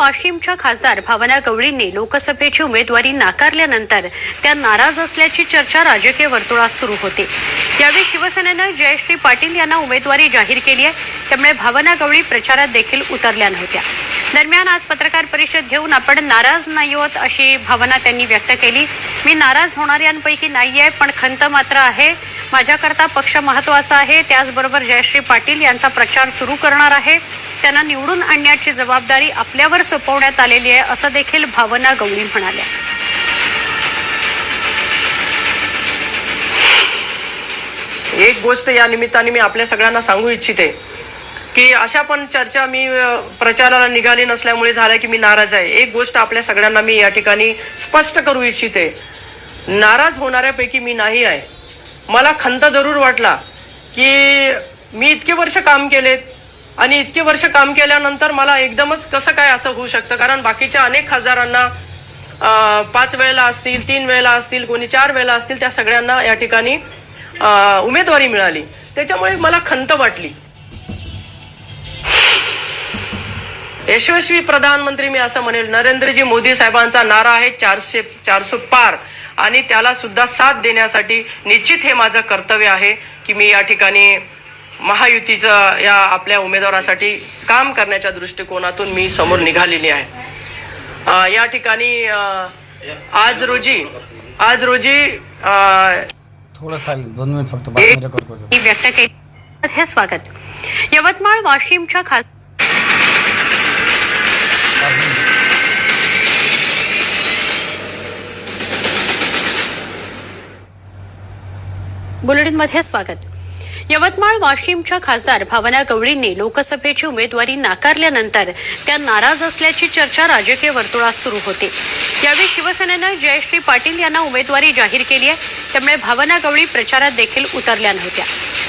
वाशिमच्या खासदार भावना गवळींनी लोकसभेची उमेदवारी नाकारल्यानंतर त्या नाराज असल्याची चर्चा राजकीय वर्तुळात सुरू होते। यावेळी शिवसेनेनं जयश्री पाटील यांना उमेदवारी जाहीर केली आहे, त्यामुळे भावना गवळी प्रचारात देखील उतरल्या नव्हत्या। दरम्यान आज पत्रकार परिषद घेऊन आपण नाराज नाही आहोत अशी भावना त्यांनी व्यक्त केली। मी नाराज होणाऱ्यांपैकी नाहीये, पण खंत मात्र आहे। माझ्याकरता पक्ष महत्त्वाचा आहे, त्याचबरोबर जयश्री पाटील यांचा प्रचार सुरू करणार आहे। त्यांना निवडून आणण्याची जबाबदारी आपल्यावर सोपवण्यात आलेली आहे, असं देखील भावना गवळी म्हणाल्या। एक गोष्ट या निमित्ताने मी आपल्या सगळ्यांना सांगू इच्छिते की अशा पण चर्चा मी प्रचाराला निघाली नसल्यामुळे झाल्या की मी नाराज आहे। एक गोष्ट आपल्या सगळ्यांना मी या ठिकाणी स्पष्ट करू इच्छिते, नाराज होणाऱ्यापैकी मी नाही आहे। मला खंत जरूर वाटला की मी इतके वर्ष काम केलेत आणि इतके वर्ष काम केल्यानंतर मला एकदमच कसं काय असं होऊ शकतं, कारण बाकीच्या अनेक खासदारांना 5 वेळेला असतील, 3 वेळेला असतील, कोणी 4 वेळेला असतील, त्या सगळ्यांना या ठिकाणी उमेदवारी मिळाली। त्याच्यामुळे मला खंत वाटली। यशस्वी प्रधानमंत्री मी असं म्हणेल, नरेंद्रजी मोदी साहेबांचा नारा आहे 400 पार, आणि त्याला सुद्धा साथ देण्यासाठी निश्चित हे माझं कर्तव्य आहे की मी या ठिकाणी महायुतीचं या आपल्या उमेदवारासाठी काम करण्याच्या दृष्टिकोनातून मी समोर निघालेली आहे। या ठिकाणी आज रोजी थोडंसं 2 मिनिट फक्त बातमी रेकॉर्ड करतो। व्यक्त केली। हे स्वागत। यवतमाळ वाशिमच्या बुलेटिनमध्ये स्वागत। यवतमाळ वाशिमच्या खासदार भावना गवळींनी लोकसभेची उमेदवारी नाकारल्यानंतर त्या नाराज असल्याची चर्चा राजकीय वर्तुळात सुरू होते। यावेळी शिवसेनेनं जयश्री पाटील यांना उमेदवारी जाहीर केली आहे, त्यामुळे भावना गवळी प्रचारात देखील उतरल्या नव्हत्या।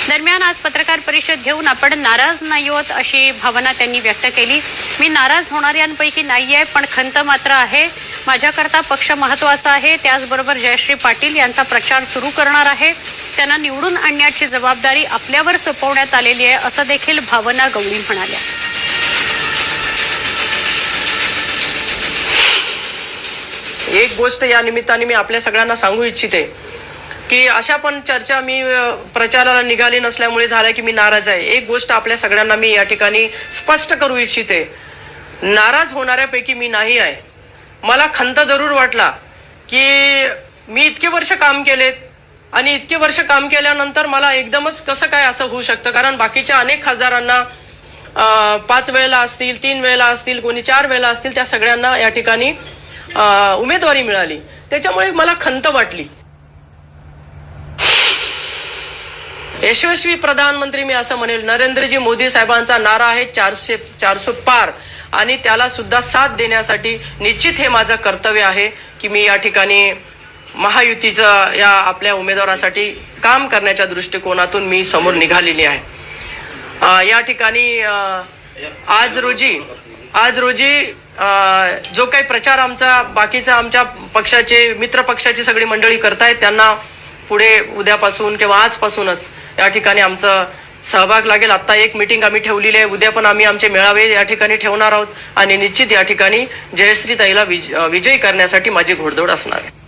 दरम्यान आज पत्रकार परिषद घेऊन आपण नाराज नाही आहोत अशी भावना त्यांनी व्यक्त केली। मी नाराज होणाऱ्यांपैकी नाहीये, पण खंत मात्र आहे। माझ्याकरता पक्ष महत्त्वाचा आहे, त्याचबरोबर जयश्री पाटील यांचा प्रचार सुरू करणार आहे। त्यांना निवडून आणण्याची जबाबदारी आपल्यावर सोपवण्यात आलेली आहे, असं देखील भावना गवळी म्हणाल्या। एक गोष्ट या निमित्ताने मी आपल्या सगळ्यांना सांगू इच्छिते की अशा पण चर्चा मी प्रचाराला निघाली नसल्यामुळे झाल्या की मी नाराज आहे। एक गोष्ट आपल्या सगळ्यांना मी या ठिकाणी स्पष्ट करू इच्छिते, नाराज होणाऱ्यापैकी मी नाही आहे। मला खंत जरूर वाटला की मी इतके वर्ष काम केलेत आणि इतके वर्ष काम केल्यानंतर मला एकदमच कसं काय असं होऊ शकतं, कारण बाकीच्या अनेक खासदारांना 5 वेळेला असतील, 3 वेळेला असतील, कोणी 4 वेळेला असतील, त्या सगळ्यांना या ठिकाणी उमेदवारी मिळाली। त्याच्यामुळे मला खंत वाटली। यशस्वी प्रधानमंत्री मी असं म्हणेल, नरेंद्रजी मोदी साहेबांचा नारा आहे 400 पार, आणि त्याला सुद्धा साथ देण्यासाठी निश्चित हे माझं कर्तव्य आहे की मी या ठिकाणी महायुतीचं या आपल्या उमेदवारासाठी काम करण्याच्या दृष्टिकोनातून मी समोर निघालेली आहे। या ठिकाणी आज रोजी जो काही प्रचार आमचा बाकीचा आमच्या पक्षाचे मित्र पक्षाची सगळी मंडळी करतायत, त्यांना पुढे उद्यापासून किंवा आजपासूनच या ठिकाणी आमचं सहभाग लागेल। आता एक मीटिंग आम्ही ठेवलेली आहे, उद्या पण आम्ही आमचे मेळावे या ठिकाणी ठेवणार आहोत, आणि निश्चित या ठिकाणी जयश्री ताईला विजयी करण्यासाठी माझी घोडदौड असणार आहे।